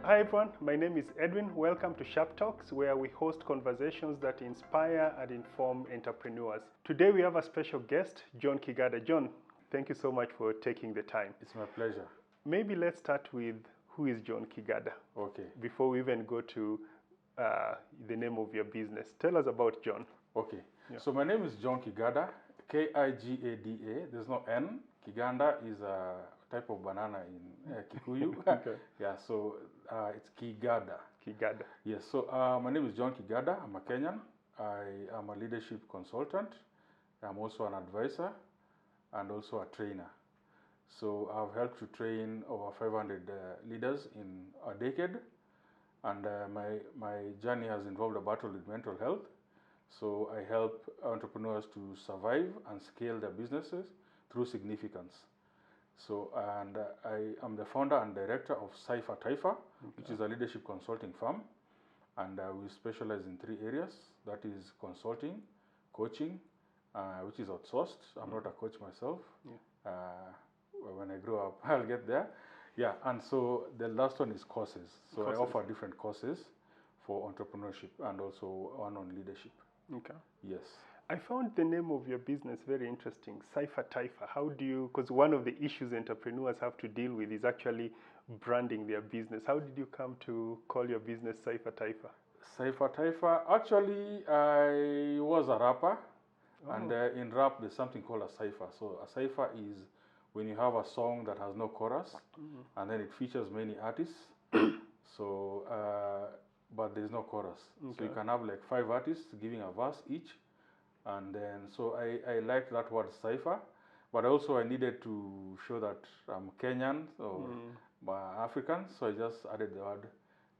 Hi everyone, my name is Edwin. Welcome to Sharp Talks, where we host conversations that inspire and inform entrepreneurs. Today we have a special guest, John Kigada. John, thank you so much for taking the time. It's my pleasure. Maybe let's start with who is John Kigada? Okay. Before we even go to the name of your business. Tell us about John. Okay. Yeah. So my name is John Kigada, K-I-G-A-D-A. There's no N. Kiganda is a type of banana in Kikuyu. Okay. Yeah, so it's Kigada. Kigada. Yes, so my name is John Kigada. I'm a Kenyan. I am a leadership consultant. I'm also an advisor and also a trainer. So I've helped to train over 500 leaders in a decade. And my journey has involved a battle with mental health. So I help entrepreneurs to survive and scale their businesses through significance. So, and I am the founder and director of Cipher Taifa, which is a leadership consulting firm. And we specialize in 3 areas. That is consulting, coaching, which is outsourced. I'm not a coach myself. Yeah. When I grow up, I'll get there. Yeah, and so the last one is courses. So I offer different courses for entrepreneurship and also one on leadership. Okay. Yes. I found the name of your business very interesting, Cipher Taifa. How do you, because one of the issues entrepreneurs have to deal with is actually branding their business. How did you come to call your business Cipher Taifa? Cipher Taifa, actually I was a rapper. Oh. And in rap there's something called a cipher. So a cipher is when you have a song that has no chorus, and then it features many artists. So, but there's no chorus. Okay. So you can have like 5 artists giving a verse each. And then, so I liked that word cipher, but also I needed to show that I'm Kenyan or African, so I just added the word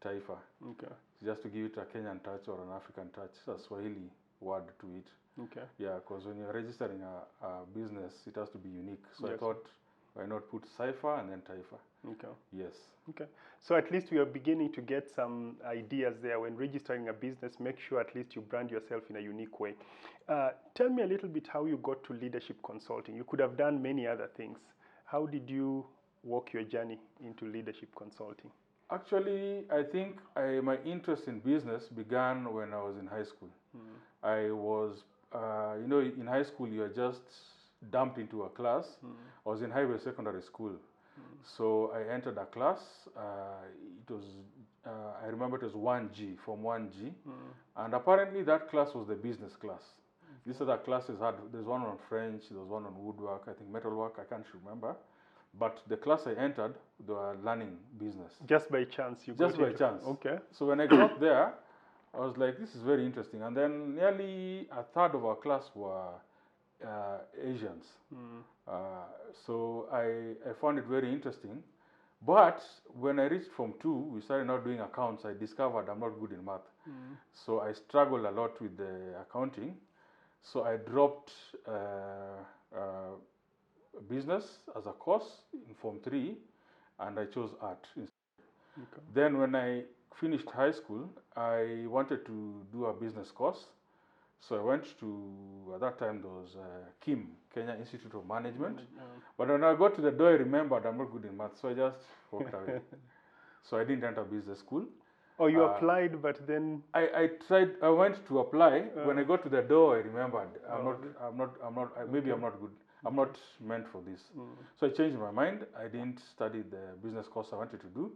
Taifa. Okay. Just to give it a Kenyan touch or an African touch, a Swahili word to it. Okay. Yeah, because when you're registering a business, it has to be unique. So yes. I thought, why not put Cipher and then Taifa? Okay. Yes. Okay. So at least we are beginning to get some ideas there. When registering a business, make sure at least you brand yourself in a unique way. Tell me a little bit how you got to leadership consulting. You could have done many other things. How did you walk your journey into leadership consulting? Actually, I think my interest in business began when I was in high school. I was, in high school, you are just dumped into a class. I was in Highway Secondary School. So I entered a class. It was, I remember it was 1G, Form 1G. And apparently that class was the business class. These other classes there's one on French, there was one on woodwork, I think metalwork, I can't remember. But the class I entered, they were learning business. Just by chance you got Just by chance. Okay. So when I got there, I was like, this is very interesting. And then nearly a third of our class were Asians. So I found it very interesting. But when I reached Form 2, we started now doing accounts. I discovered I'm not good in math. So I struggled a lot with the accounting. So I dropped business as a course in Form 3, and I chose art instead. Okay. Then when I finished high school, I wanted to do a business course. So I went to, at that time there was KIM, Kenya Institute of Management. But when I got to the door, I remembered I'm not good in math, so I just walked away. So I didn't enter business school. Oh, you applied, but then I went to apply. When I got to the door, I remembered maybe I'm not good. I'm not meant for this. So I changed my mind. I didn't study the business course I wanted to do.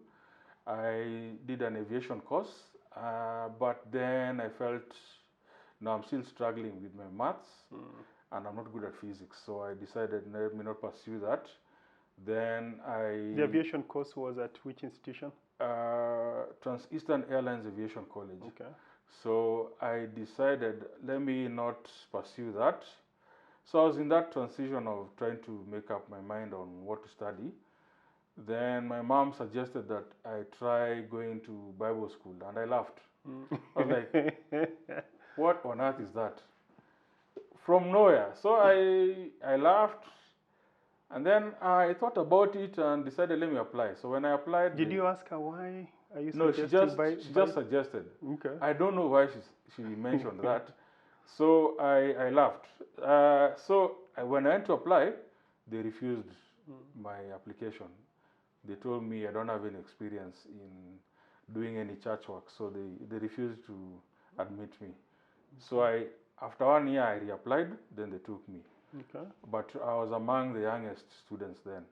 I did an aviation course, but then I felt, no, I'm still struggling with my maths, and I'm not good at physics. So I decided let me not pursue that. Then The aviation course was at which institution? Trans-Eastern Airlines Aviation College. Okay. So I decided, let me not pursue that. So I was in that transition of trying to make up my mind on what to study. Then my mom suggested that I try going to Bible school, and I laughed. I was like, what on earth is that? From nowhere. So I laughed, and then I thought about it and decided, let me apply. So when I applied... Did you ask her why? Are you no, she just suggested. Okay. I don't know why she mentioned that. So I laughed. When I went to apply, they refused my application. They told me I don't have any experience in doing any church work, so they refused to admit me. So after 1 year, I reapplied, then they took me. Okay. But I was among the youngest students then.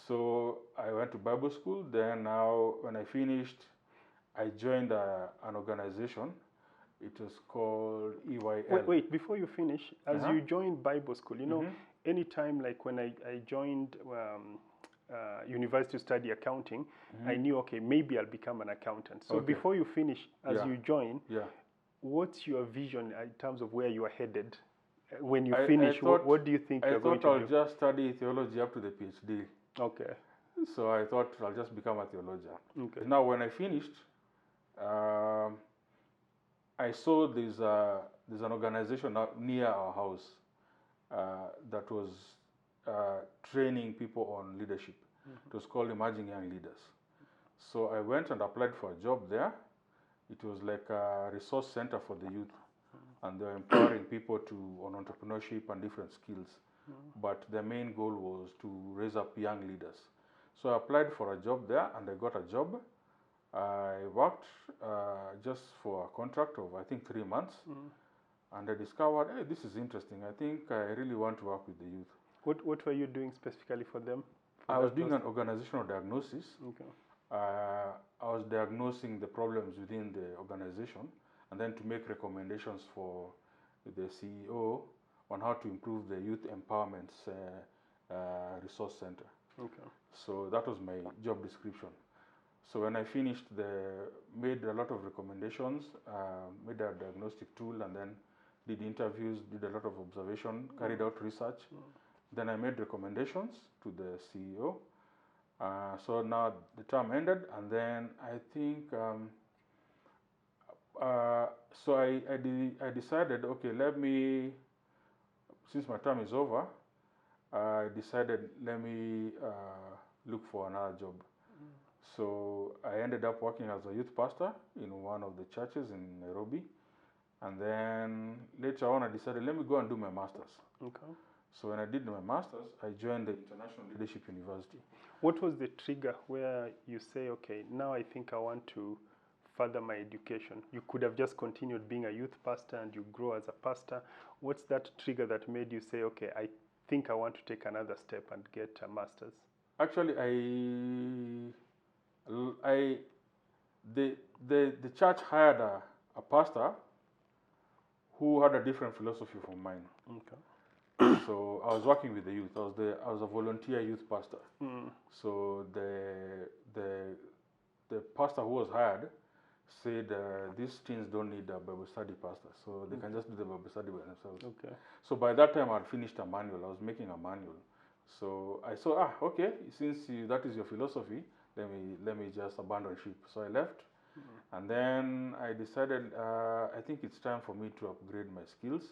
So I went to Bible school. Then now, when I finished, I joined an organization. It was called EYL. Wait, before you finish, as you joined Bible school, you know, anytime like when I joined university to study accounting, I knew, okay, maybe I'll become an accountant. So before you finish, as you join, what's your vision in terms of where you are headed? When you finish, what do you think you're going to do? I thought I'll just study theology up to the PhD. Okay. So I thought I'll just become a theologian. Okay. Now, when I finished, I saw there's an organization near our house that was training people on leadership. It was called Emerging Young Leaders. So I went and applied for a job there. It was like a resource center for the youth, and they're empowering people on entrepreneurship and different skills. But the main goal was to raise up young leaders. So I applied for a job there, and I got a job. I worked just for a contract of, I think, 3 months. And I discovered, hey, this is interesting. I think I really want to work with the youth. What were you doing specifically for them? I was doing an organizational diagnosis. Okay. I was diagnosing the problems within the organization, and then to make recommendations for the CEO on how to improve the youth empowerment resource center. Okay. So that was my job description. So when I finished, made a lot of recommendations, made a diagnostic tool, and then did interviews, did a lot of observation, carried out research. Then I made recommendations to the CEO. So now the term ended, and then I think, so I decided, okay, since my term is over, I decided, let me look for another job. So I ended up working as a youth pastor in one of the churches in Nairobi. And then later on, I decided, let me go and do my master's. Okay. So when I did my master's, I joined the International Leadership University. What was the trigger where you say, okay, now I think I want to further my education? You could have just continued being a youth pastor and you grow as a pastor. What's that trigger that made you say, okay, I think I want to take another step and get a master's? Actually, the church hired a pastor who had a different philosophy from mine. Okay. So I was working with the youth. I was a volunteer youth pastor. So the pastor who was hired said these teens don't need a Bible study pastor, so they can just do the Bible study by themselves. Okay. So by that time, I'd finished a manual. I was making a manual. So I saw, okay, since that is your philosophy, let me just abandon ship. So I left, and then I decided I think it's time for me to upgrade my skills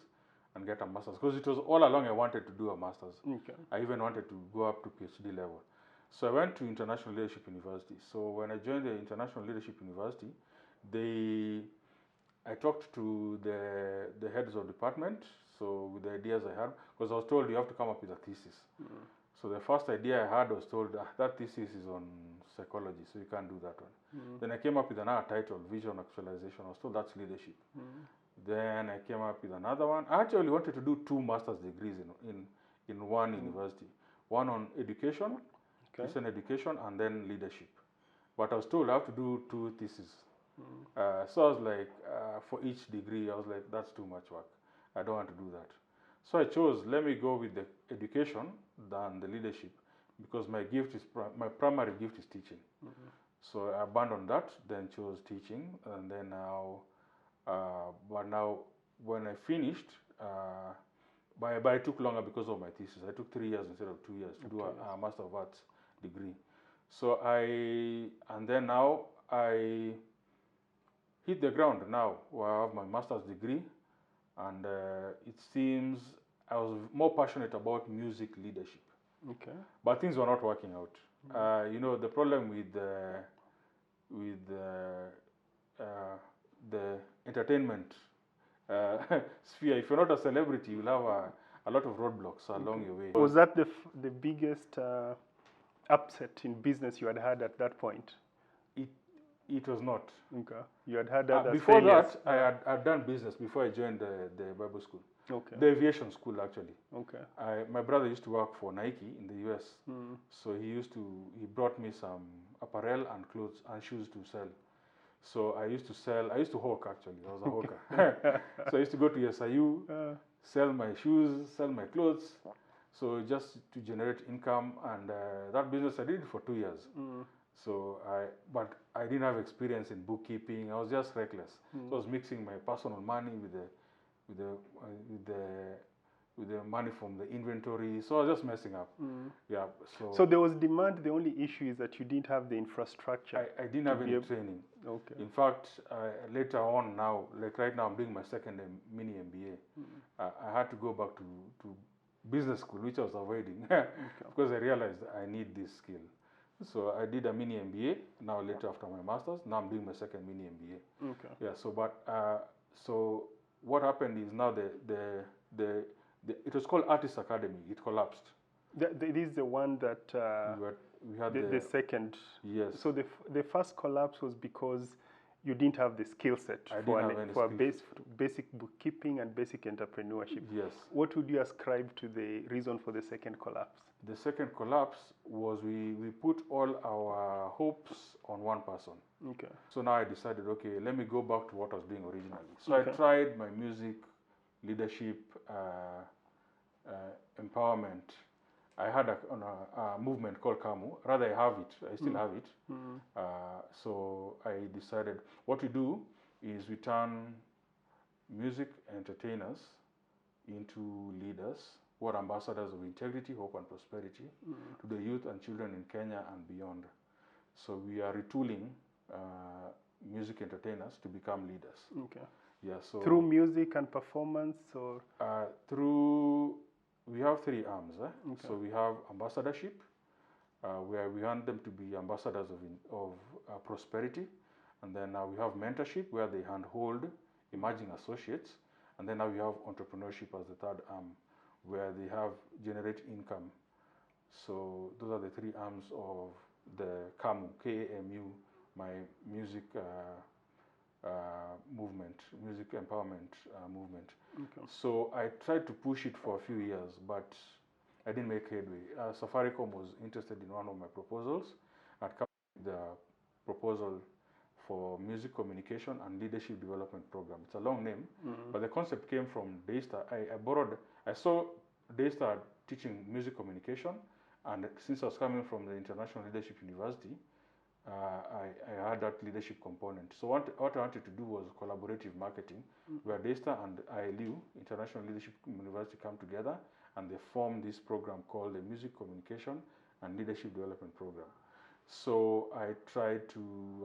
and get a master's, because it was all along I wanted to do a master's. Okay. I even wanted to go up to PhD level. So I went to International Leadership University. So when I joined the International Leadership University, I talked to the heads of department, so with the ideas I had, because I was told you have to come up with a thesis. So the first idea I had was told that thesis is on psychology, so you can't do that one. Then I came up with another title, Vision Actualization. I was told that's leadership. Then I came up with another one. I actually wanted to do 2 master's degrees in one university. One on education, Christian education, and then leadership. But I was told I have to do 2 theses. So I was like, for each degree, I was like, that's too much work. I don't want to do that. So I chose, let me go with the education than the leadership, because my primary gift is teaching. So I abandoned that, then chose teaching, and then now, but now when I finished, but it took longer because of my thesis. I took 3 years instead of 2 years to do a Master of Arts degree. So and then now I hit the ground now, where I have my master's degree, and it seems I was more passionate about music leadership. Okay. But things were not working out. You know, the problem with the entertainment sphere, if you're not a celebrity, you'll have a lot of roadblocks along your way. Was that the biggest upset in business you had at that point? It was not. Okay. You had other Before failures. that, I'd done business before I joined the Bible school. Okay. The aviation school, actually. Okay. My brother used to work for Nike in the US. So he brought me some apparel and clothes and shoes to sell. So I used to hawk, actually. I was a hawker. So I used to go to SIU, sell my shoes, sell my clothes. So just to generate income, and that business I did for 2 years. So but I didn't have experience in bookkeeping. I was just reckless. So I was mixing my personal money with the money from the inventory. So I was just messing up. Yeah. So there was demand. The only issue is that you didn't have the infrastructure. I didn't have any training. Okay. In fact, later on now, like right now, I'm doing my second mini MBA. I had to go back to business school, which I was avoiding, because I realized I need this skill. So I did a mini MBA. Now later after my masters, now I'm doing my second mini MBA. Okay. Yeah. So what happened is now it was called Artist Academy. It collapsed. This is the one that we had the second. Yes. So the first collapse was because you didn't have the skill set for basic bookkeeping and basic entrepreneurship. Yes. What would you ascribe to the reason for the second collapse? The second collapse was we put all our hopes on one person. Okay. So now I decided, okay, let me go back to what I was doing originally. So I tried my music, leadership, empowerment. I had a movement called KAMU. Rather, I have it. I still have it. So I decided what we do is we turn music entertainers into leaders who are ambassadors of integrity, hope, and prosperity to the youth and children in Kenya and beyond. So we are retooling music entertainers to become leaders. Okay. Yeah. So through music and performance, or we have 3 arms. Okay. So we have ambassadorship, where we want them to be ambassadors of prosperity, and then now we have mentorship, where they handhold emerging associates, and then now we have entrepreneurship as the 3rd arm, where they generate income. So those are the 3 arms of the KAMU, KAMU, my music movement, music empowerment movement. Okay. So I tried to push it for a few years, but I didn't make headway. Safaricom was interested in one of my proposals. I'd come with the proposal for music communication and leadership development program. It's a long name, but the concept came from Daystar. I saw Daystar teaching music communication, and since I was coming from the International Leadership University, I had that leadership component. So what I wanted to do was collaborative marketing, where Daystar and ILU, International Leadership University, come together and they form this program called the Music Communication and Leadership Development Program. So I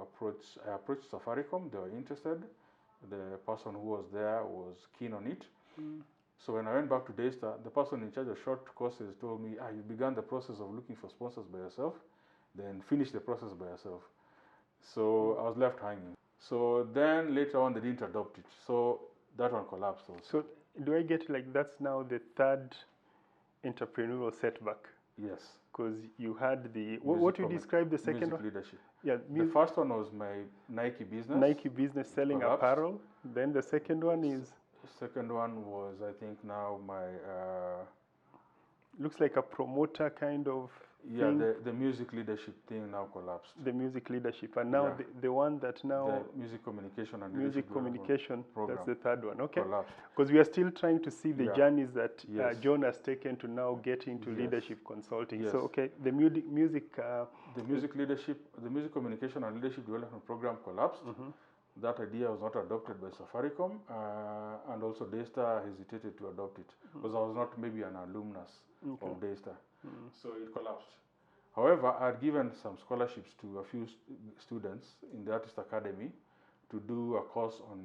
approached Safaricom. They were interested. The person who was there was keen on it. So when I went back to Daystar, the person in charge of short courses told me, you began the process of looking for sponsors by yourself, then finish the process by yourself. So I was left hanging. So then later on they didn't adopt it. So that one collapsed also. So do I get that's now the 3rd entrepreneurial setback? Yes. Because you had the, what you describe the second one? Leadership. Yeah. The first one was my Nike business. Nike business, selling collapsed. Apparel. Then the second one is? The second one was, I think now my... looks like a promoter kind of thing. The music leadership thing now collapsed. The music leadership. And now the one that now... The music communication and music communication, program. That's the 3rd one. Okay. Collapsed. Because we are still trying to see the journeys that John has taken to now get into leadership consulting. Yes. So, okay, the music... the music leadership, the music communication and leadership development program collapsed. That idea was not adopted by Safaricom, and also Daystar hesitated to adopt it because I was not maybe an alumnus of Daystar. So it collapsed. However, I had given some scholarships to a few students in the Artist Academy to do a course on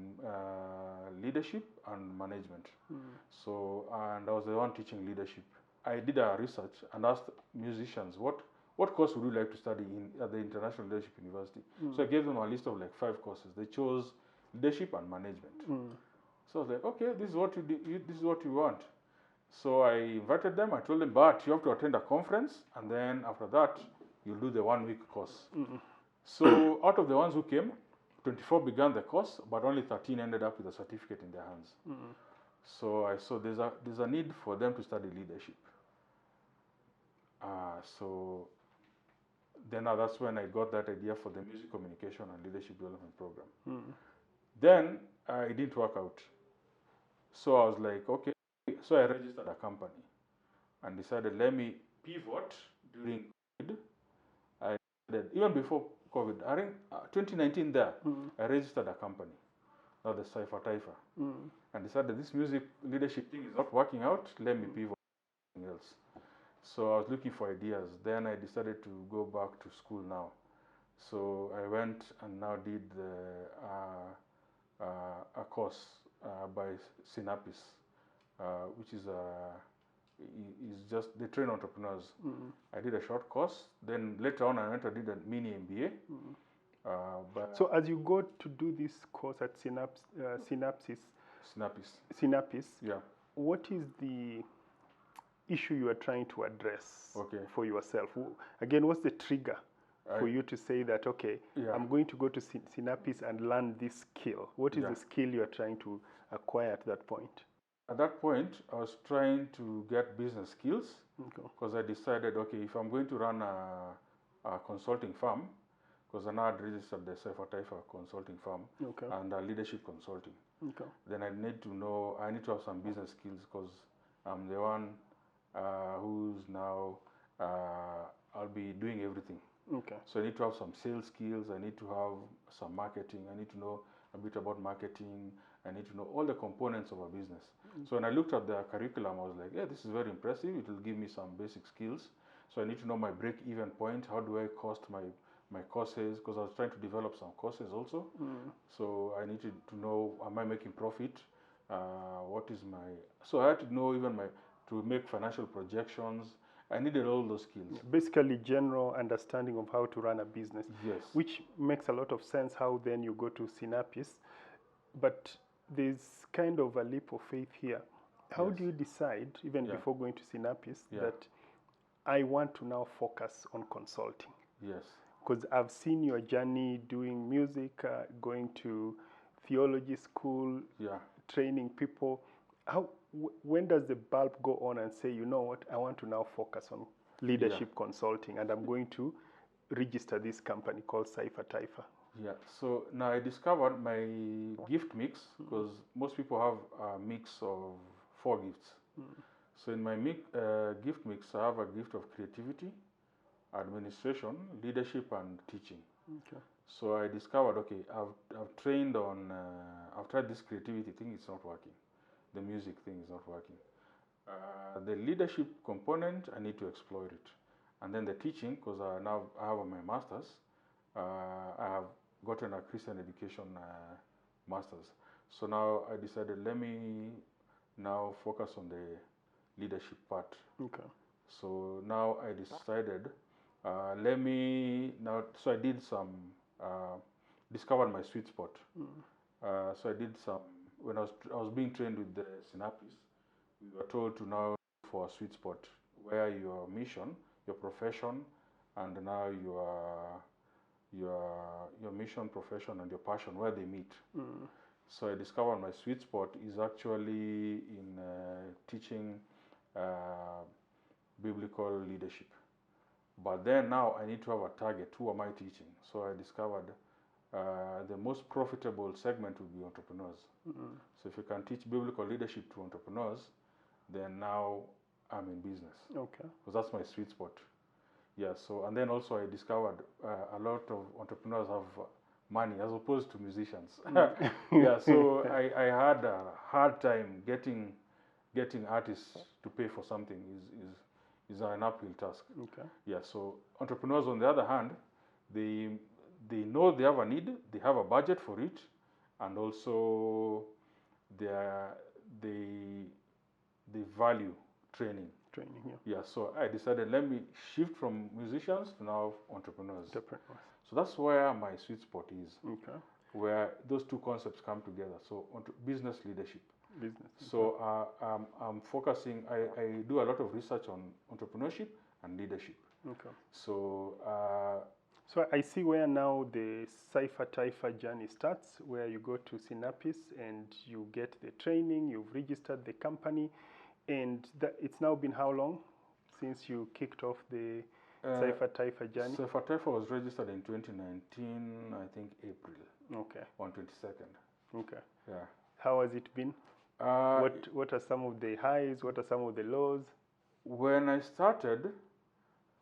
leadership and management. So, and I was the one teaching leadership. I did a research and asked musicians, what course would you like to study at the International Leadership University? So I gave them a list of 5 courses. They chose leadership and management. So I was like, okay, this is what this is what you want. So I invited them. I told them, but you have to attend a conference, and then after that, you'll do the 1-week course. So out of the ones who came, 24 began the course, but only 13 ended up with a certificate in their hands. So I saw there's a need for them to study leadership. So then that's when I got that idea for the music communication and leadership development program. Then it didn't work out. So I was like, okay. So I registered a company and decided, let me pivot during COVID. I did, even before COVID, I think 2019 there, I registered a company, now the Cipher Taifa, and decided this music leadership thing is not working out, let me pivot to something else. So I was looking for ideas. Then I decided to go back to school now. So I went and now did a course by Synapis, which is just they train entrepreneurs. I did a short course. Then later on, I went and did a mini MBA. So as you go to do this course at Synapis, yeah. What is the issue you are trying to address for yourself? Again, what's the trigger for you to say that, okay, I'm going to go to Synapis and learn this skill? What is the skill you are trying to acquire at that point? At that point, I was trying to get business skills because I decided, okay, if I'm going to run a consulting firm, because I now had registered the Cipher Taifa consulting firm and leadership consulting, then I need to have some business skills because I'm the one who's now, I'll be doing everything. So I need to have some sales skills, I need to have some marketing, I need to know a bit about marketing, I need to know all the components of a business. So when I looked at the curriculum, I was like, yeah, this is very impressive, it will give me some basic skills. So I need to know my break-even point, how do I cost my courses, because I was trying to develop some courses also. So I needed to know, am I making profit? What is my... So I had to know even to make financial projections. I needed all those skills. Basically, general understanding of how to run a business. Yes. Which makes a lot of sense how then you go to Synapis. But there's kind of a leap of faith here. How do you decide, even before going to Synapis, that I want to now focus on consulting? Yes. Because I've seen your journey doing music, going to theology school, training people. When does the bulb go on and say, you know what, I want to now focus on leadership consulting and I'm going to register this company called Cipher Taifa? Yeah, so now I discovered my gift mix, because most people have a mix of 4 gifts. So in my gift mix, I have a gift of creativity, administration, leadership, and teaching. So I discovered, okay, I've trained on, I've tried this creativity thing, it's not working. The music thing is not working. The leadership component, I need to explore it. And then the teaching, because now I have my master's, I have gotten a Christian education master's. So now I decided, let me now focus on the leadership part. So now I decided, so I did some, discovered my sweet spot. So I did some, when I was being trained with the Synapis, we were told to now look for a sweet spot where your mission, your profession, and now your mission, profession, and your passion, where they meet. So I discovered my sweet spot is actually in teaching biblical leadership. But then now I need to have a target. Who am I teaching? So I discovered the most profitable segment would be entrepreneurs. So if you can teach biblical leadership to entrepreneurs, then now I'm in business. Because that's my sweet spot. Yeah, so, and then also I discovered a lot of entrepreneurs have money as opposed to musicians. Yeah, so I had a hard time getting artists to pay for something is an uphill task. Yeah, so entrepreneurs on the other hand, they know they have a need, they have a budget for it, and also they value training. Yeah, so I decided, let me shift from musicians to now entrepreneurs. So that's where my sweet spot is, where those two concepts come together. So business leadership. So I'm focusing, I do a lot of research on entrepreneurship and leadership. So So I see where now the Cipher Taifa journey starts, where you go to Synapis and you get the training, you've registered the company, and it's now been how long since you kicked off the Cipher Taifa journey? Cipher Taifa was registered in 2019, I think April. Okay. On 22nd. Okay. Yeah. How has it been? What are some of the highs? What are some of the lows? When I started,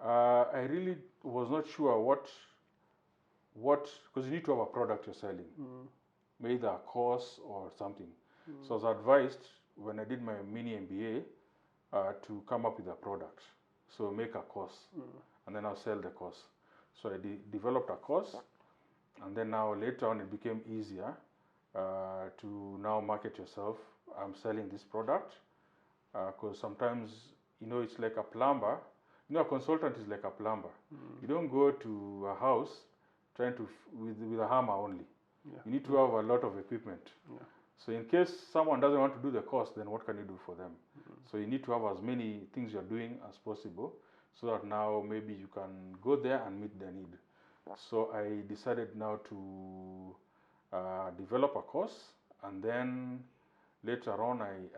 I really was not sure what, because you need to have a product you're selling, either a course or something. So I was advised when I did my mini MBA to come up with a product. So make a course, and then I'll sell the course. So I developed a course, and then now later on it became easier to now market yourself. I'm selling this product because sometimes, it's like a plumber. A consultant is like a plumber. You don't go to a house trying to with a hammer only. Yeah. You need to have a lot of equipment. Yeah. So in case someone doesn't want to do the course, then what can you do for them? So you need to have as many things you're doing as possible, so that now maybe you can go there and meet their need. So I decided now to develop a course, and then later on I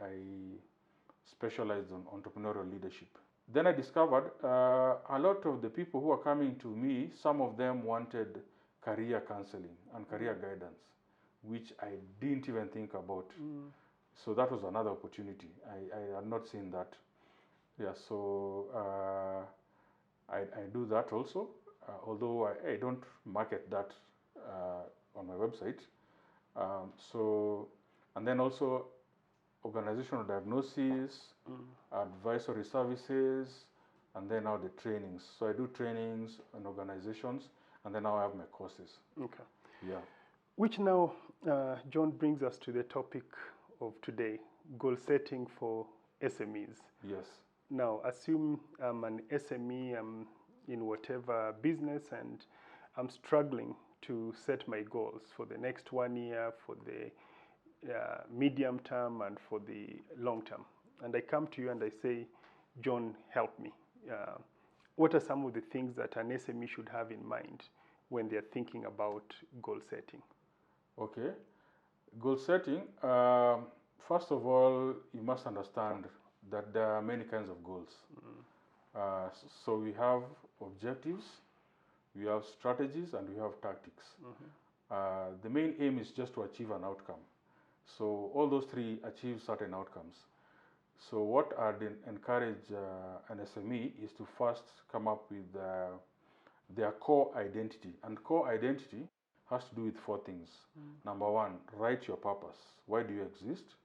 specialized on entrepreneurial leadership. Then I discovered a lot of the people who are coming to me, some of them wanted career counseling and career guidance, which I didn't even think about. So that was another opportunity. I had not seen that. Yeah, so I do that also, although I don't market that on my website. And then also organizational diagnosis, advisory services, and then now the trainings. So I do trainings and organizations, and then now I have my courses. Okay. Yeah. Which now, John, brings us to the topic of today, goal setting for SMEs. Yes. Now, assume I'm an SME, I'm in whatever business, and I'm struggling to set my goals for the next 1 year, for the medium term, and for the long term. And I come to you and I say, John, help me. What are some of the things that an SME should have in mind when they're thinking about goal setting? Okay. Goal setting, first of all, you must understand that there are many kinds of goals. So we have objectives, we have strategies, and we have tactics. The main aim is just to achieve an outcome. So all those three achieve certain outcomes. So what I'd encourage an SME is to first come up with their core identity. And core identity has to do with 4 things. Number 1, write your purpose. Why do you exist?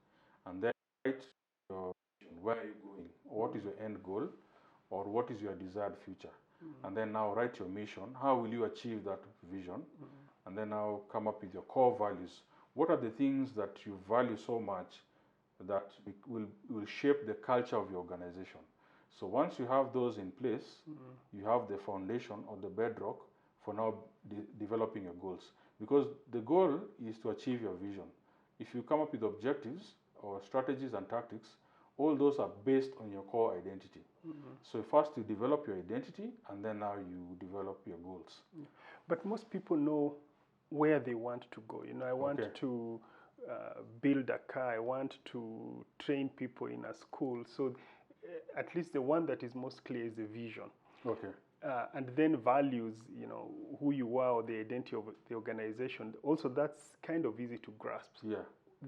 And then write your vision. Where are you going? What is your end goal? Or what is your desired future? And then now write your mission. How will you achieve that vision? And then now come up with your core values. What are the things that you value so much that will shape the culture of your organization? So once you have those in place, you have the foundation or the bedrock for now developing your goals. Because the goal is to achieve your vision. If you come up with objectives or strategies and tactics, all those are based on your core identity. So first you develop your identity, and then now you develop your goals. But most people know where they want to go. I want to build a car. I want to train people in a school. So at least the one that is most clear is the vision. Okay. And then values, who you are or the identity of the organization. Also, that's kind of easy to grasp. Yeah.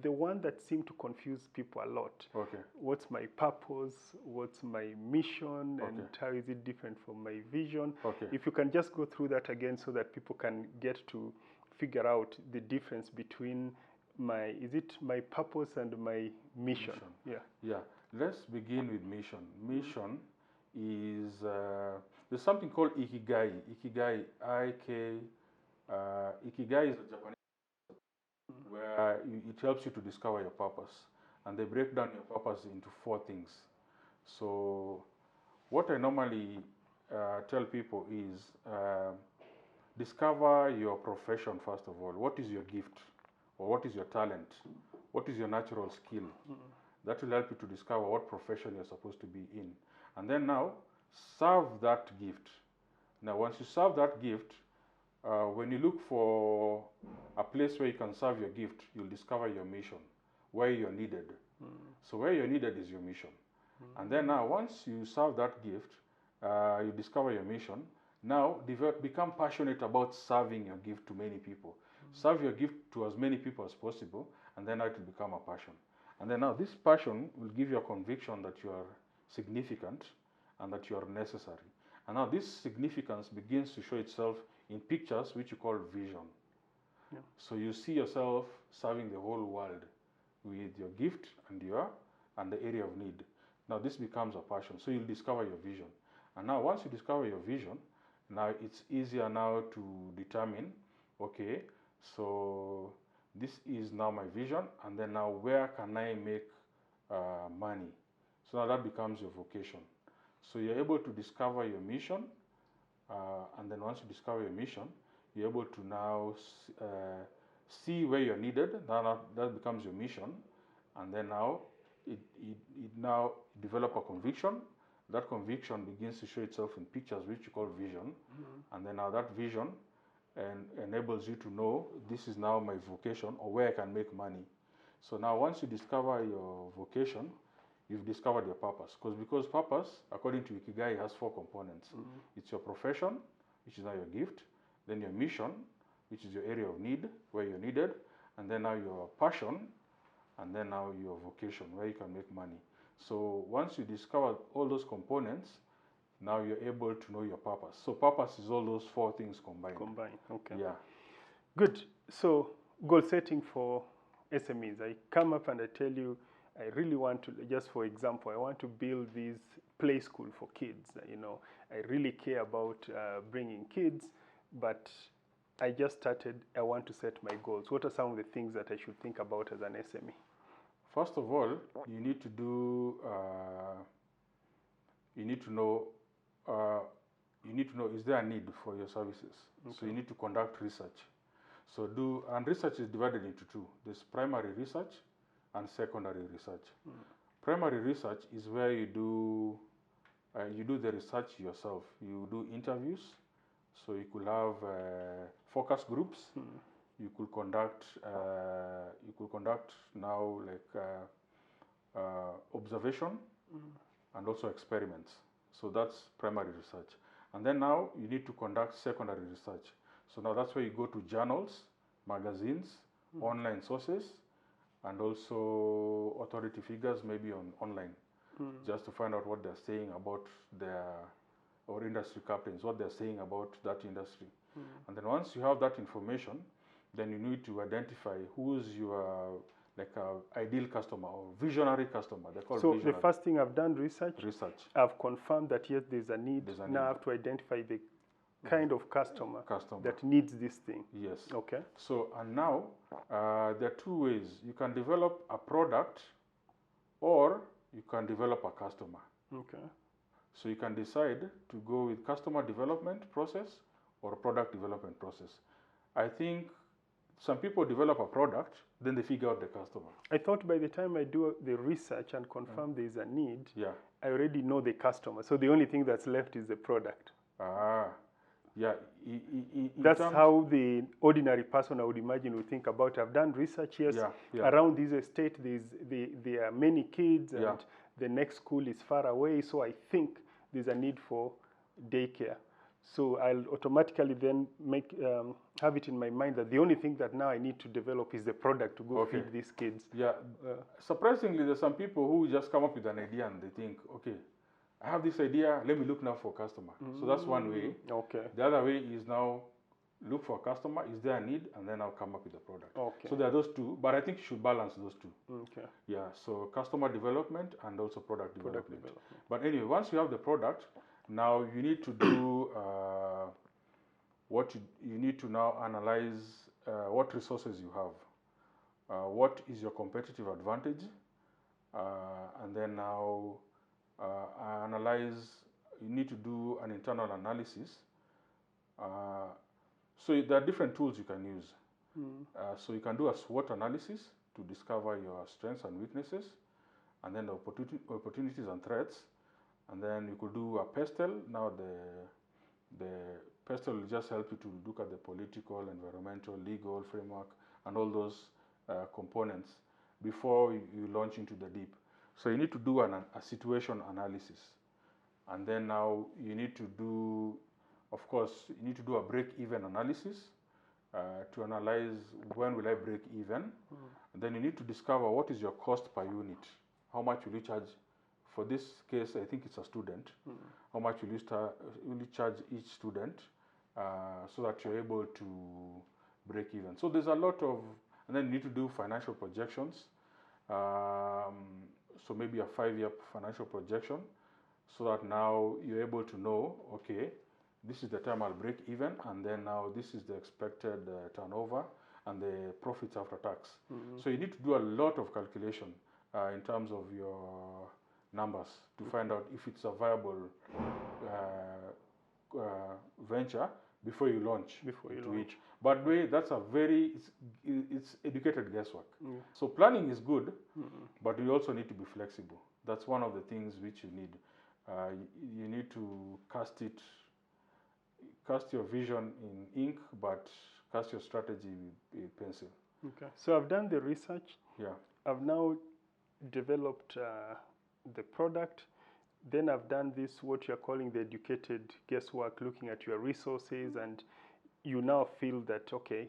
The one that seems to confuse people a lot. Okay. What's my purpose? What's my mission? Okay. And how is it different from my vision? Okay. If you can just go through that again so that people can get to figure out the difference between my purpose and my mission? Yeah. Let's begin with mission. Mission is there's something called ikigai. Ikigai, ikigai is a Japanese where it helps you to discover your purpose, and they break down your purpose into 4 things. So what I normally tell people is discover your profession first of all. What is your gift, or what is your talent? What is your natural skill? That will help you to discover what profession you're supposed to be in. And then now, serve that gift. Now, once you serve that gift, When you look for a place where you can serve your gift, you'll discover your mission, where you're needed. So where you're needed is your mission. And then now, once you serve that gift, you discover your mission. Now, become passionate about serving your gift to many people. Serve your gift to as many people as possible, and then it will become a passion. And then now, this passion will give you a conviction that you are significant and that you are necessary. And now, this significance begins to show itself in pictures, which you call vision. Yeah. So you see yourself serving the whole world with your gift and the area of need. Now this becomes a passion. So you'll discover your vision. And now once you discover your vision, now it's easier now to determine, okay, so this is now my vision, and then now where can I make money? So now that becomes your vocation. So you're able to discover your mission, and then once you discover your mission, you're able to now see where you're needed. Now that becomes your mission, and then now it now develop a conviction. That conviction begins to show itself in pictures, which you call vision, and then now that vision enables you to know this is now my vocation, or where I can make money. So now once you discover your vocation, you've discovered your purpose. Because purpose, according to Ikigai, has 4 components. It's your profession, which is now your gift, then your mission, which is your area of need, where you're needed, and then now your passion, and then now your vocation, where you can make money. So once you discover all those components, now you're able to know your purpose. So purpose is all those 4 things combined. Okay. Yeah. Good. So goal setting for SMEs. I come up and I tell you, I really want to, just for example, I want to build this play school for kids. You know, I really care about bringing kids, but I just started, I want to set my goals. What are some of the things that I should think about as an SME? First of all, you need to do, you need to know, is there a need for your services? Okay. So you need to conduct research. And research is divided into 2. There's primary research and secondary research. Primary research is where you do the research yourself. You do interviews. So you could have focus groups. You could conduct now like observation and also experiments. So that's primary research. And then now you need to conduct secondary research. So now that's where you go to journals, magazines, online sources, and also authority figures, maybe online, just to find out what they're saying about or industry captains, what they're saying about that industry. And then once you have that information, then you need to identify who's your ideal customer or visionary customer. They're called so visionary. The first thing I've done research. I've confirmed that yes, there's a need. Now I have to identify the kind of customer that needs this thing. Yes. Okay. So, and now there are 2 ways. You can develop a product or you can develop a customer. Okay. So you can decide to go with customer development process or product development process. I think some people develop a product, then they figure out the customer. I thought by the time I do the research and confirm there is a need, I already know the customer. So the only thing that's left is the product. Yeah. That's how the ordinary person, I would imagine, would think about. I've done research, yes. Around this estate, there are many kids, and the next school is far away. So I think there's a need for daycare. So I'll automatically then have it in my mind that the only thing that now I need to develop is the product to go feed these kids. Yeah. Surprisingly, there's some people who just come up with an idea and they think, okay, I have this idea, let me look now for a customer. So that's one way. Okay. The other way is now look for a customer, is there a need, and then I'll come up with a product. Okay. So there are those 2, but I think you should balance those 2. Okay. Yeah, so customer development and also product development. But anyway, once you have the product, now you need to do you need to now analyze what resources you have. What is your competitive advantage? And then now you need to do an internal analysis. So there are different tools you can use. So you can do a SWOT analysis to discover your strengths and weaknesses, and then the opportunities and threats. And then you could do a PESTEL, now the PESTEL will just help you to look at the political, environmental, legal framework, and all those components before you launch into the deep. So you need to do a situation analysis. And then now you need to do, of course, you need to do a break-even analysis to analyze when will I break even. And then you need to discover what is your cost per unit. How much will you charge? For this case, I think it's a student. How much will you charge each student so that you're able to break even? So there's a lot of, and then you need to do financial projections. So maybe a 5-year financial projection, so that now you're able to know, okay, this is the time I'll break even, and then now this is the expected turnover and the profits after tax. So you need to do a lot of calculation in terms of your numbers to find out if it's a viable venture before you launch. But way, that's a very, it's educated guesswork. So planning is good, but you also need to be flexible. That's one of the things which you need. You need to cast your vision in ink, but cast your strategy with pencil. Okay. So I've done the research. Yeah. I've now developed the product. Then I've done this, what you're calling the educated guesswork, looking at your resources, and you now feel that, okay,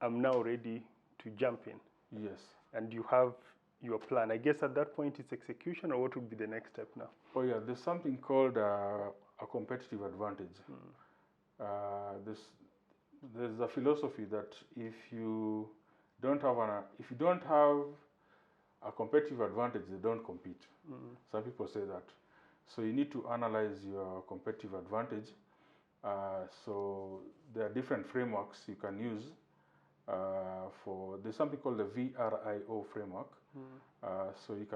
I'm now ready to jump in. Yes. And you have your plan. I guess at that point it's execution, or what would be the next step now? Oh yeah, there's something called a competitive advantage. There's a philosophy that if you don't have a competitive advantage, they don't compete. Some people say that. So you need to analyze your competitive advantage. So there are different frameworks you can use. There's something called the VRIO framework. So you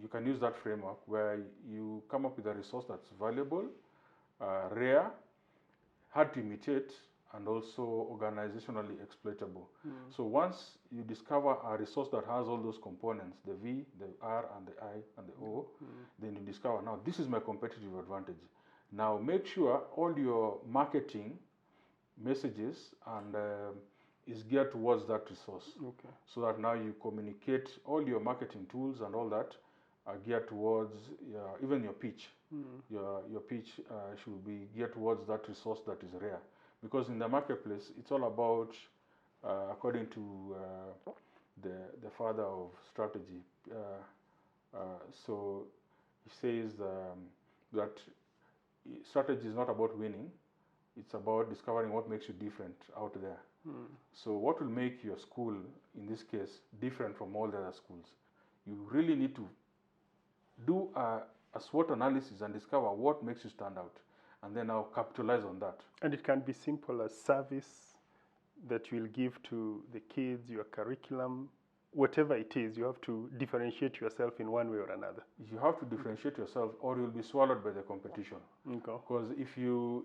can use that framework where you come up with a resource that's valuable, rare, hard to imitate, and also organizationally exploitable. So once you discover a resource that has all those components, the V, the R, and the I, and the O, then you discover, now this is my competitive advantage. Now make sure all your marketing messages and is geared towards that resource. Okay. So that now you communicate, all your marketing tools and all that are geared towards, even your pitch. Your pitch should be geared towards that resource that is rare. Because in the marketplace, it's all about, according to the father of strategy, so he says that strategy is not about winning, it's about discovering what makes you different out there. So what will make your school, in this case, different from all the other schools? You really need to do a SWOT analysis and discover what makes you stand out, and then now capitalize on that. And it can be simple as service that you will give to the kids, your curriculum, whatever it is. You have to differentiate yourself in one way or another. You have to differentiate yourself, or you'll be swallowed by the competition. Okay. Because if you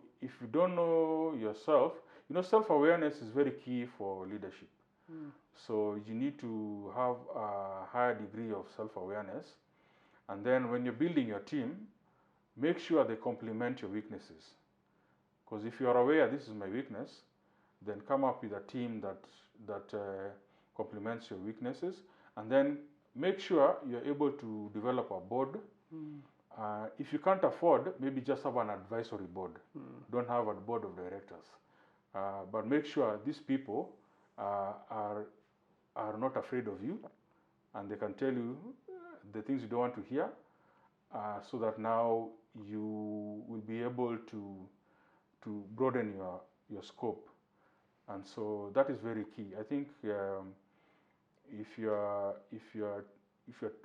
don't know yourself, self-awareness is very key for leadership. So you need to have a higher degree of self-awareness. And then when you're building your team, make sure they complement your weaknesses. Because if you are aware this is my weakness, then come up with a team that complements your weaknesses. And then make sure you're able to develop a board. If you can't afford, maybe just have an advisory board. Don't have a board of directors. But make sure these people are not afraid of you, and they can tell you the things you don't want to hear, so that now you will be able to broaden your scope. And so that is very key. I think if you're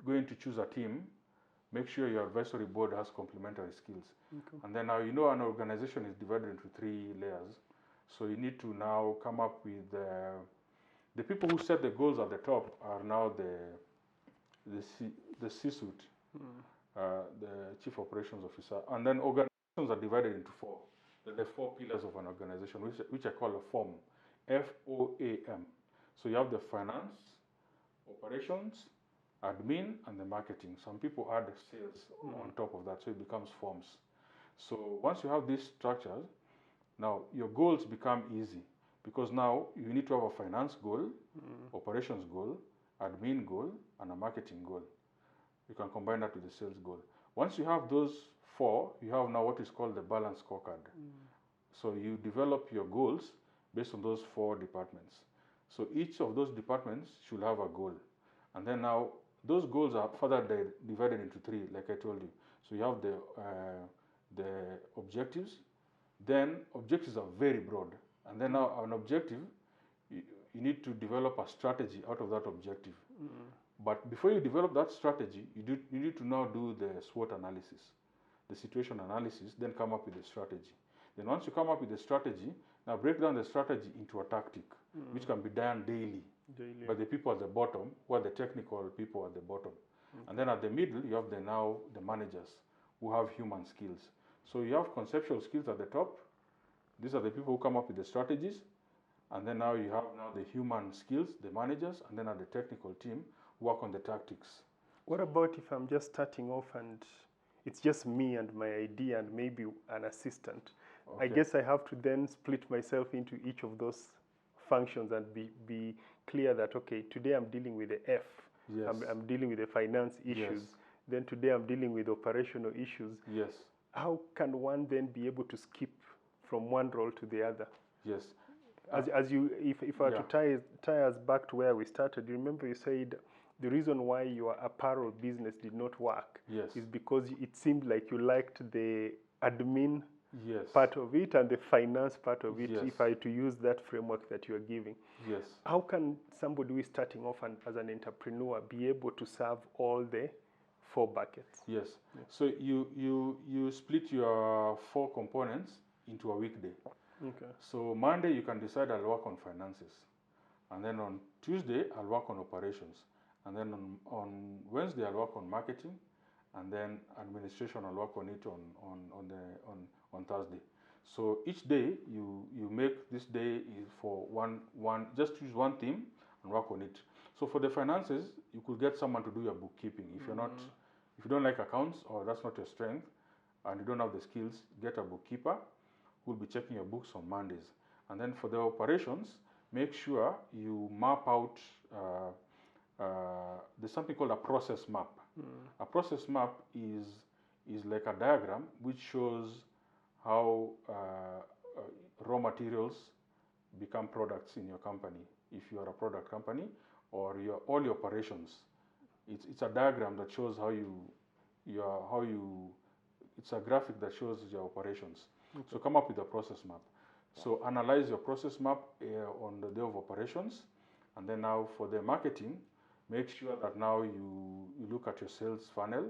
going to choose a team, make sure your advisory board has complementary skills. Okay. And then now an organization is divided into 3 layers. So you need to now come up with the people who set the goals at the top are now the C-suite, the chief operations officer. And then organizations are divided into 4. There are 4 pillars of an organization, which I call a FOAM, F-O-A-M. So you have the finance, operations, admin, and the marketing. Some people add sales on top of that, so it becomes forms. So once you have these structures, Now, your goals become easy because now you need to have a finance goal, operations goal, admin goal, and a marketing goal. You can combine that with the sales goal. Once you have those four, you have now what is called the balance scorecard. So you develop your goals based on those four departments. So each of those departments should have a goal. And then now those goals are further divided into three, like I told you. So you have the objectives. Then objectives are very broad. And then now an objective, you need to develop a strategy out of that objective. But before you develop that strategy, you need to now do the SWOT analysis, the situation analysis, then come up with a strategy. Then once you come up with a strategy, now break down the strategy into a tactic, which can be done daily by the people at the bottom, who are the technical people at the bottom. And then at the middle, you have the managers who have human skills. So you have conceptual skills at the top. These are the people who come up with the strategies. And then now you have the human skills, the managers, and then at the technical team work on the tactics. What about if I'm just starting off and it's just me and my idea and maybe an assistant? Okay. I guess I have to then split myself into each of those functions and be clear that, okay, today I'm dealing with the F. Yes. I'm dealing with the finance issues. Yes. Then today I'm dealing with operational issues. Yes. How can one then be able to skip from one role to the other? Yes. If I were to tie us back to where we started, you remember you said the reason why your apparel business did not work is because it seemed like you liked the admin part of it and the finance part of it, if I to use that framework that you are giving. Yes. How can somebody who is starting off as an entrepreneur be able to serve all the four buckets? Yes. So you split your four components into a weekday. Okay. So Monday you can decide I'll work on finances. And then on Tuesday I'll work on operations. And then on Wednesday I'll work on marketing. And then administration I'll work on it on Thursday. So each day you make this day is for one just choose one theme and work on it. So for the finances, you could get someone to do your bookkeeping. If you're not, if you don't like accounts or that's not your strength and you don't have the skills, get a bookkeeper who will be checking your books on Mondays. And then for the operations, make sure you map out, there's something called a process map. A process map is like a diagram which shows how raw materials become products in your company, if you are a product company, or all your operations. It's a diagram that shows it's a graphic that shows your operations. Okay. So come up with a process map. So analyze your process map on the day of operations. And then now for the marketing, make sure that now you look at your sales funnel,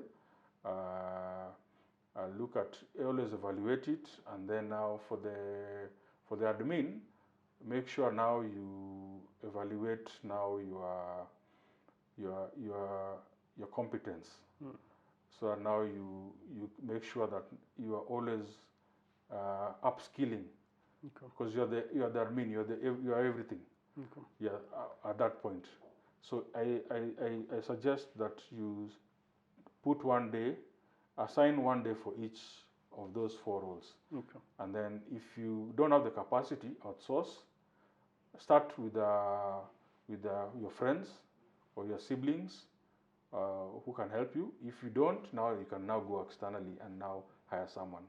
always evaluate it. And then now for the admin, make sure now you evaluate now your competence. So that now you make sure that you are always upskilling, because you're the admin, you are everything. At that point. So I suggest that you put one day, assign one day for each of those four roles. And then if you don't have the capacity, outsource. Start with your friends or your siblings who can help you. If you don't, now you can now go externally and now hire someone.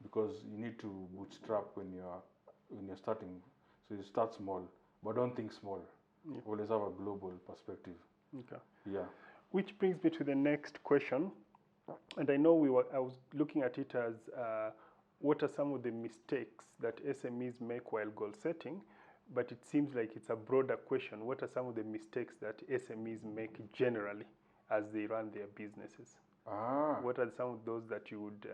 Because you need to bootstrap when you're starting. So you start small, but don't think small. Always have a global perspective. Which brings me to the next question. And I know I was looking at it as what are some of the mistakes that SMEs make while goal setting? But it seems like it's a broader question. What are some of the mistakes that SMEs make generally as they run their businesses? What are some of those that you would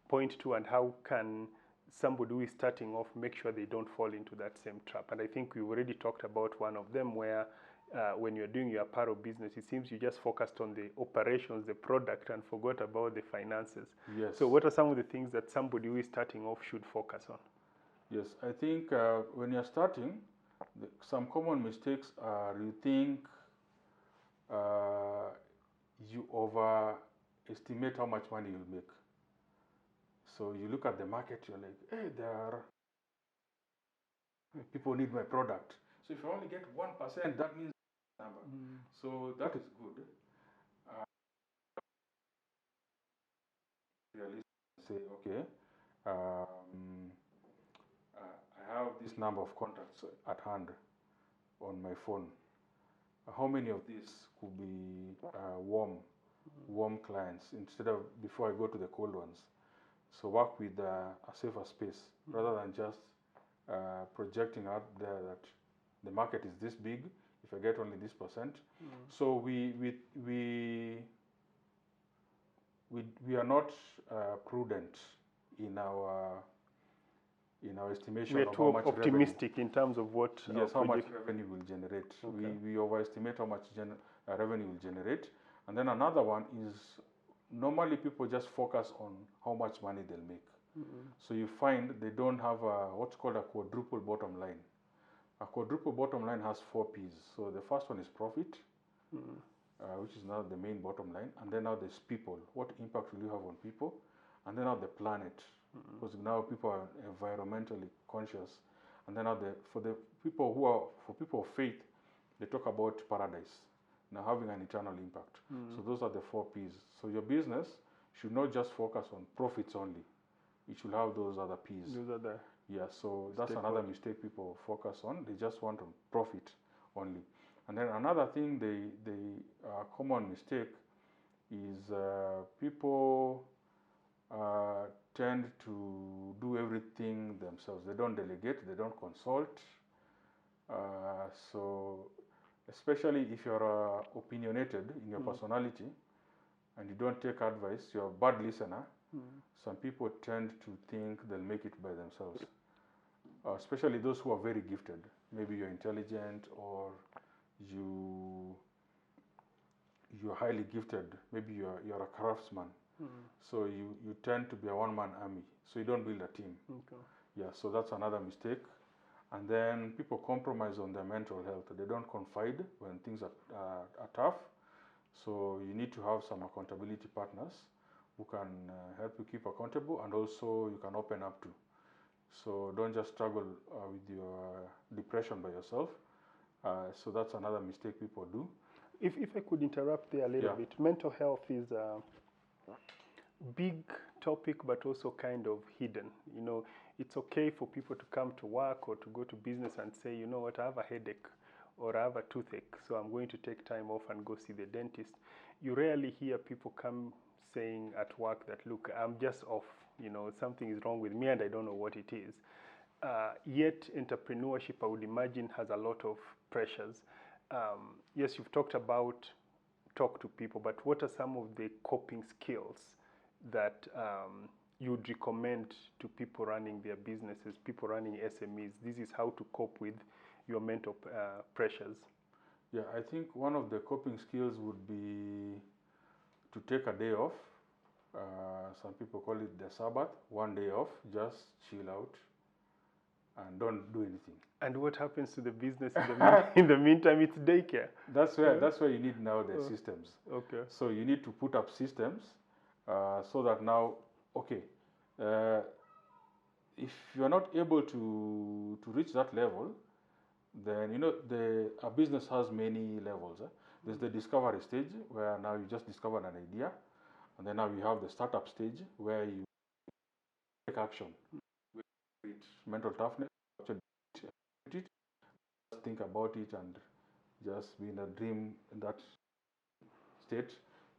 point to, and how can somebody who is starting off make sure they don't fall into that same trap? And I think we've already talked about one of them, where when you're doing your apparel business, it seems you just focused on the operations, the product, and forgot about the finances. So what are some of the things that somebody who is starting off should focus on? Yes, I think when you're starting, some common mistakes are you think you overestimate how much money you'll make. So you look at the market, you're like, hey, there are People need my product. So if you only get 1%, that means number. So that is good. Realistic, say, okay, I have this number of contacts at hand on my phone. How many of these could be warm clients instead of before I go to the cold ones? So work with a safer space rather than just projecting out there that the market is this big. If I get only this percent, so we are not prudent in our estimation We are of too how much optimistic in terms of what how much revenue will generate. Okay. We overestimate how much revenue will generate. And then another one is normally people just focus on how much money they'll make. So you find they don't have what's called a quadruple bottom line. A quadruple bottom line has 4 P's. So the first one is profit, which is now the main bottom line. And then now there's people. What impact will you have on people? And then now the planet, because now people are environmentally conscious. And then now for people of faith, they talk about paradise, now having an eternal impact. So those are the 4 P's. So your business should not just focus on profits only. It should have those other P's. Those are the so that's another mistake people focus on. They just want to profit only. And then another thing, common mistake is people tend to do everything themselves. They don't delegate, they don't consult. So especially if you're opinionated in your personality and you don't take advice, you're a bad listener. Some people tend to think they'll make it by themselves, especially those who are very gifted. Maybe you're intelligent or you're highly gifted. Maybe you're a craftsman. So you tend to be a one-man army. So you don't build a team. So that's another mistake. And then people compromise on their mental health. They don't confide when things are tough. So you need to have some accountability partners who can help you keep accountable, and also you can open up to. So don't just struggle with your depression by yourself. So that's another mistake people do. If I could interrupt there a little bit, mental health is a big topic, but also kind of hidden. It's okay for people to come to work or to go to business and say, you know what, I have a headache or I have a toothache, so I'm going to take time off and go see the dentist. You rarely hear people come saying at work that, look, I'm just off, something is wrong with me and I don't know what it is. Yet entrepreneurship, I would imagine, has a lot of pressures. Yes, you've talked about talk to people, but what are some of the coping skills that you'd recommend to people running their businesses, people running SMEs? This is how to cope with your mental pressures. I think one of the coping skills would be to take a day off. Some people call it the Sabbath, one day off, just chill out and don't do anything. And what happens to the business in the meantime? It's daycare. That's where you need now the systems. Okay. So you need to put up systems so that now, if you're not able to reach that level, then a business has many levels. There's the discovery stage where now you just discovered an idea, and then now you have the startup stage where you take action. With mental toughness, just think about it and just be in a dream in that state.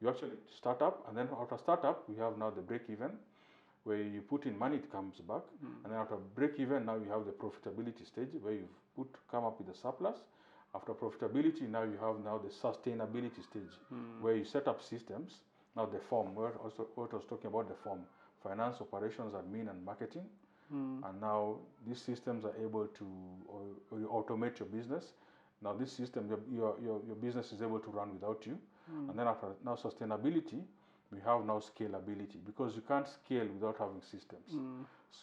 You actually start up, and then after startup, we have now the break even, where you put in money, it comes back, and then after break even, now you have the profitability stage where you've come up with a surplus. After profitability, now you have the sustainability stage where you set up systems. Now the form, what I was talking about, the form, finance, operations, admin, and marketing. And now these systems are able to automate your business. Now this system, your business is able to run without you. And then after now sustainability, we have now scalability, because you can't scale without having systems.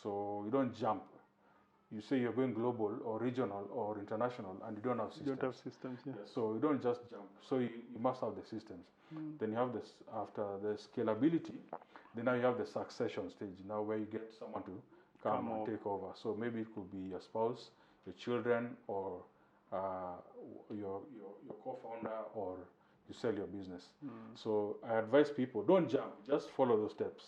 So you don't jump. You say you're going global or regional or international and you don't have systems. You don't have systems, So you don't just jump. So you must have the systems. Then you have this, after the scalability, then now you have the succession stage, now where you get someone to come and take over. So maybe it could be your spouse, your children, or your co-founder, or you sell your business. So I advise people, don't jump, just follow those steps.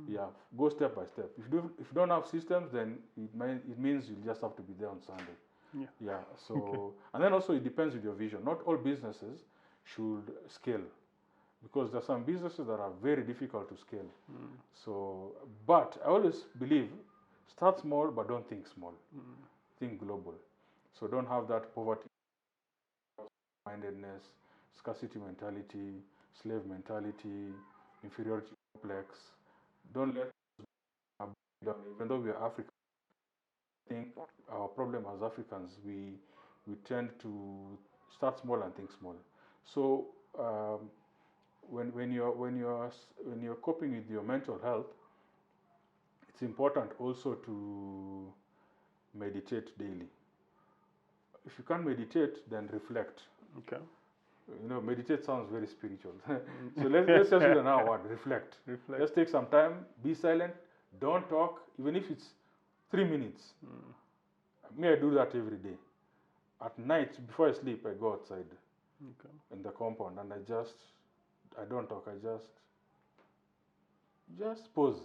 Yeah, go step by step. If you don't have systems, then it means you just have to be there on Sunday. Yeah. So okay. And then also it depends with your vision. Not all businesses should scale, because there are some businesses that are very difficult to scale. So, but I always believe, start small, but don't think small. Think global. So don't have that poverty mindedness, scarcity mentality, slave mentality, inferiority complex. Don't let us down. Even though we are African, I think our problem as Africans, we tend to start small and think small. So when you're coping with your mental health, it's important also to meditate daily. If you can't meditate, then reflect. Okay. You know, meditate sounds very spiritual. So let's just use another word, reflect. Just take some time, be silent, don't talk, even if it's 3 minutes. Me, I do that every day. At night, before I sleep, I go outside in the compound, and I don't talk, I just pause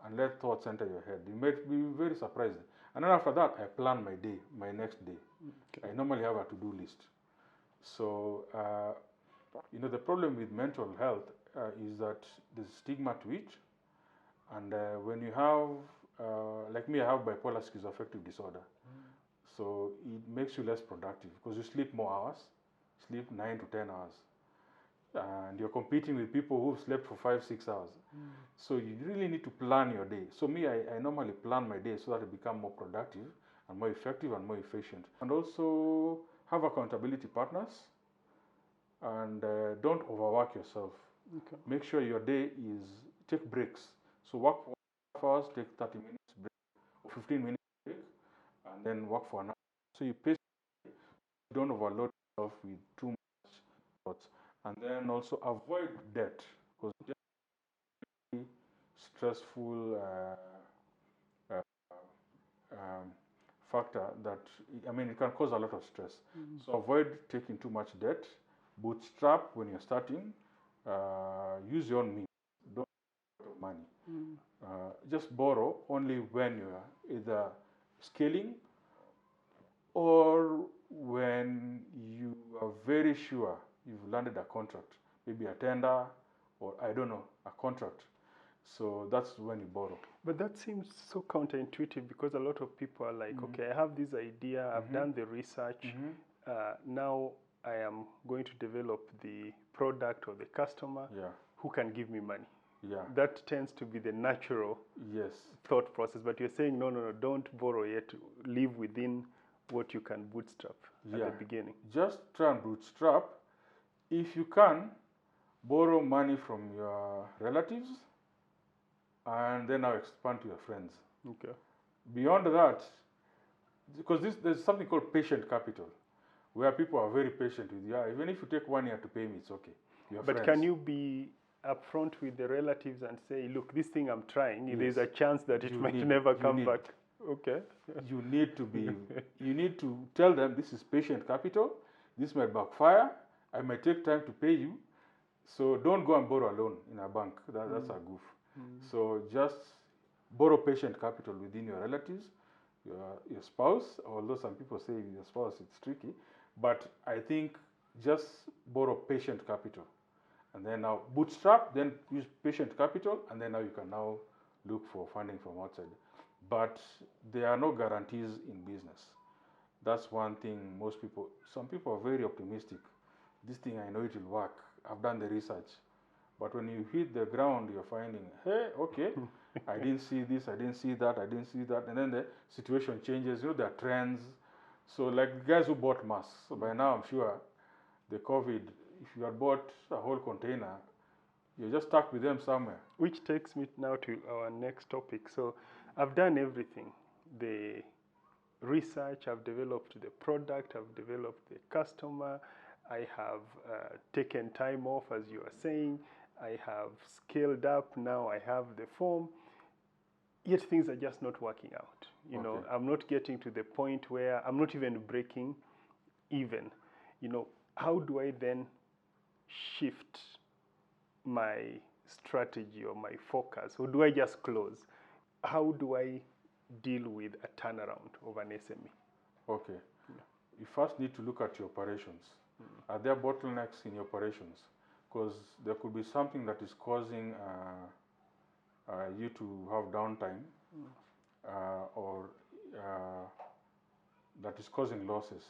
and let thoughts enter your head. You might be very surprised. And then after that, I plan my day, my next day. I normally have a to-do list. So, you know, the problem with mental health is that there's stigma to it. And when you have, like me, I have bipolar schizoaffective disorder. So it makes you less productive because you sleep more hours, sleep 9 to 10 hours. And you're competing with people who've slept for 5-6 hours. So you really need to plan your day. So me, I normally plan my day so that I become more productive and more effective and more efficient. And also have accountability partners, and don't overwork yourself. Make sure your day is, take breaks. So work for 1 hour, take 30 minutes break or 15 minutes break, and then work for an hour. So you pace, don't overload yourself with too much thoughts. And then also avoid debt, because debt is a stressful factor that, I mean, it can cause a lot of stress. So avoid taking too much debt. Bootstrap when you're starting. Use your own means. Don't borrow money. Just borrow only when you are either scaling or when you are very sure you've landed a contract, maybe a tender or I don't know, a contract. So that's when you borrow. But that seems so counterintuitive, because a lot of people are like, okay, I have this idea, I've done the research, now I am going to develop the product or the customer who can give me money. That tends to be the natural thought process. But you're saying, no, don't borrow yet, live within what you can bootstrap at the beginning. Just try and bootstrap. If you can, borrow money from your relatives, and then now expand to your friends. Beyond that, because there's something called patient capital, where people are very patient with you. Even if you take 1 year to pay me, it's okay. But can you be upfront with the relatives and say, look, this thing I'm trying, there's a chance that it might never come back? You need to be, you need to tell them this is patient capital, this might backfire, I might take time to pay you, so don't go and borrow a loan in a bank. That's a goof. So just borrow patient capital within your relatives, your spouse, although some people say your spouse, it's tricky, but I think just borrow patient capital. And then now bootstrap, then use patient capital, and then now you can now look for funding from outside. But there are no guarantees in business. That's one thing some people are very optimistic. This thing, I know it will work. I've done the research. But when you hit the ground, you're finding, hey, okay, I didn't see this, I didn't see that, I didn't see that. And then the situation changes, you know, there are trends. So like the guys who bought masks, so by now I'm sure the COVID, if you had bought a whole container, you're just stuck with them somewhere. Which takes me now to our next topic. So I've done everything. The research, I've developed the product, I've developed the customer, I have taken time off, as you are saying, I have scaled up, now I have the form. yet things are just not working out. You know, Okay. I'm not getting to the point where I'm not even breaking even. You know, how do I then shift my strategy or my focus, or do I just close? How do I deal with a turnaround of an SME? Okay. You first need to look at your operations. Are there bottlenecks in your operations? Because there could be something that is causing you to have downtime or that is causing losses.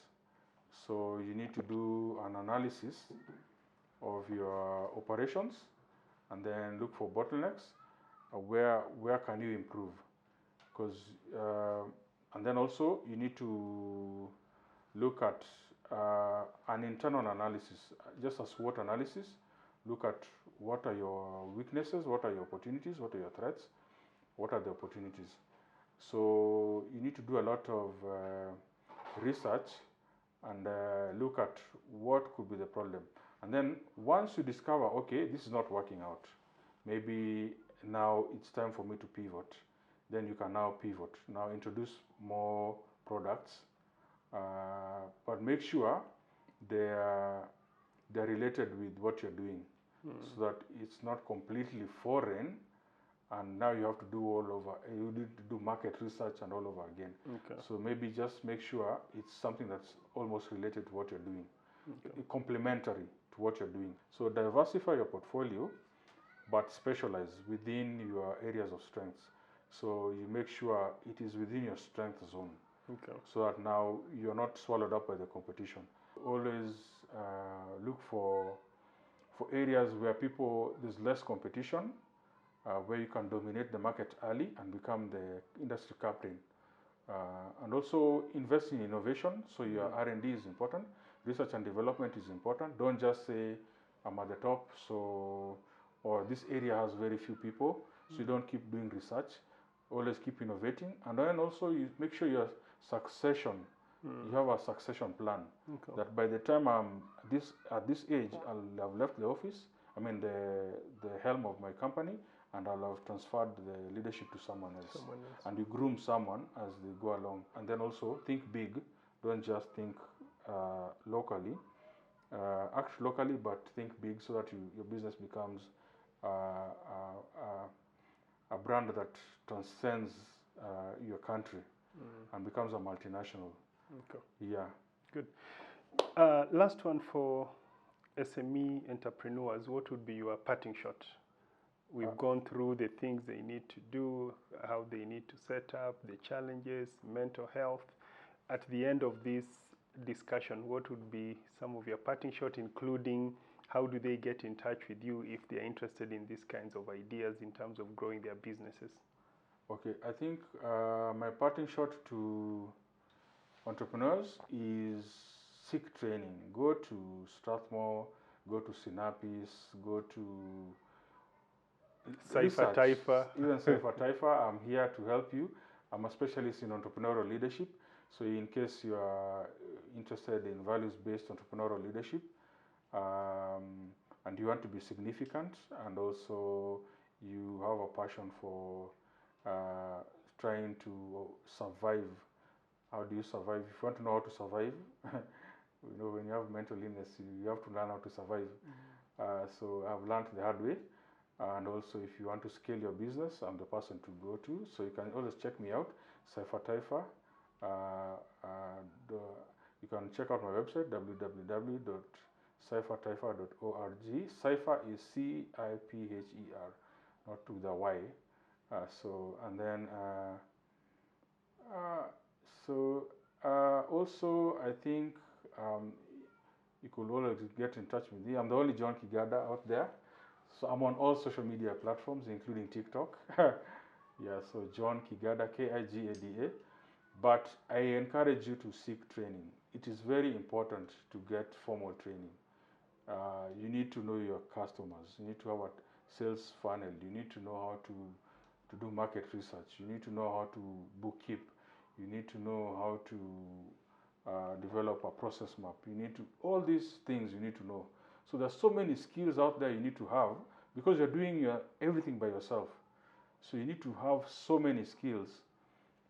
So you need to do an analysis of your operations and then look for bottlenecks. Where can you improve? Because and then also you need to look at an internal analysis, just a SWOT analysis. Look at what are your weaknesses, what are your opportunities, what are your threats, what are the opportunities. So you need to do a lot of research and look at what could be the problem. And then once you discover, okay, this is not working out, maybe now it's time for me to pivot. Then you can now pivot. Now introduce more products, but make sure they're related with what you're doing, so that it's not completely foreign and now you have to do all over, you need to do market research and all over again. Okay. So maybe just make sure it's something that's almost related to what you're doing, complementary to what you're doing. So diversify your portfolio, but specialize within your areas of strengths. So you make sure it is within your strength zone, so that now you're not swallowed up by the competition. Always look for areas where there's less competition, where you can dominate the market early and become the industry captain. And also invest in innovation. So your R&D is important. Research and development is important. Don't just say, I'm at the top, or this area has very few people, so you don't keep doing research. Always keep innovating. And then also you make sure your succession, you have a succession plan. That by the time I'm at this age, I'll have left the office, the helm of my company, and I'll have transferred the leadership to someone else. And you groom someone as they go along. And then also think big. Don't just think locally. Act locally, but think big, so that your business becomes a brand that transcends your country and becomes a multinational. Yeah. Good. Last one for SME entrepreneurs. What would be your parting shot? We've gone through the things they need to do, how they need to set up, the challenges, mental health. At the end of this discussion, what would be some of your parting shot, including how do they get in touch with you if they're interested in these kinds of ideas in terms of growing their businesses? Okay, I think my parting shot to entrepreneurs is seek training. Go to Strathmore, go to Synapis, go to Cipher Taifa. Even Cipher Taifa, I'm here to help you. I'm a specialist in entrepreneurial leadership. So in case you are interested in values-based entrepreneurial leadership, and you want to be significant, and also you have a passion for trying to survive. How do you survive? If you want to know how to survive, when you have mental illness, you have to learn how to survive. So I've learned the hard way. And also, if you want to scale your business, I'm the person to go to. So you can always check me out, Cipher Taifa. You can check out my website, www.ciphertaifa.org. Cipher is C-I-P-H-E-R, not with the Y. Also, I think you could always get in touch with me. I'm the only John Kigada out there. So I'm on all social media platforms, including TikTok. Yeah, so John Kigada, K-I-G-A-D-A. But I encourage you to seek training. It is very important to get formal training. You need to know your customers. You need to have a sales funnel. You need to know how to do market research. You need to know how to bookkeep. You need to know how to develop a process map. All these things you need to know. So there's so many skills out there you need to have, because you're doing everything by yourself. So you need to have so many skills,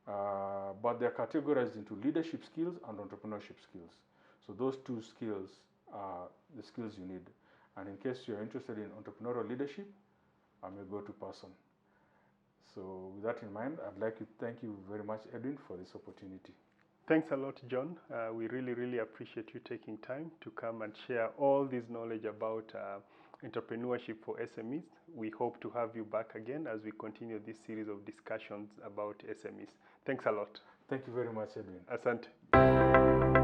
but they're categorized into leadership skills and entrepreneurship skills. So those two skills are the skills you need. And in case you're interested in entrepreneurial leadership, I'm a go-to person. So with that in mind, I'd like to thank you very much, Edwin, for this opportunity. Thanks a lot, John. We really, really appreciate you taking time to come and share all this knowledge about entrepreneurship for SMEs. We hope to have you back again as we continue this series of discussions about SMEs. Thanks a lot. Thank you very much, Edwin. Asante.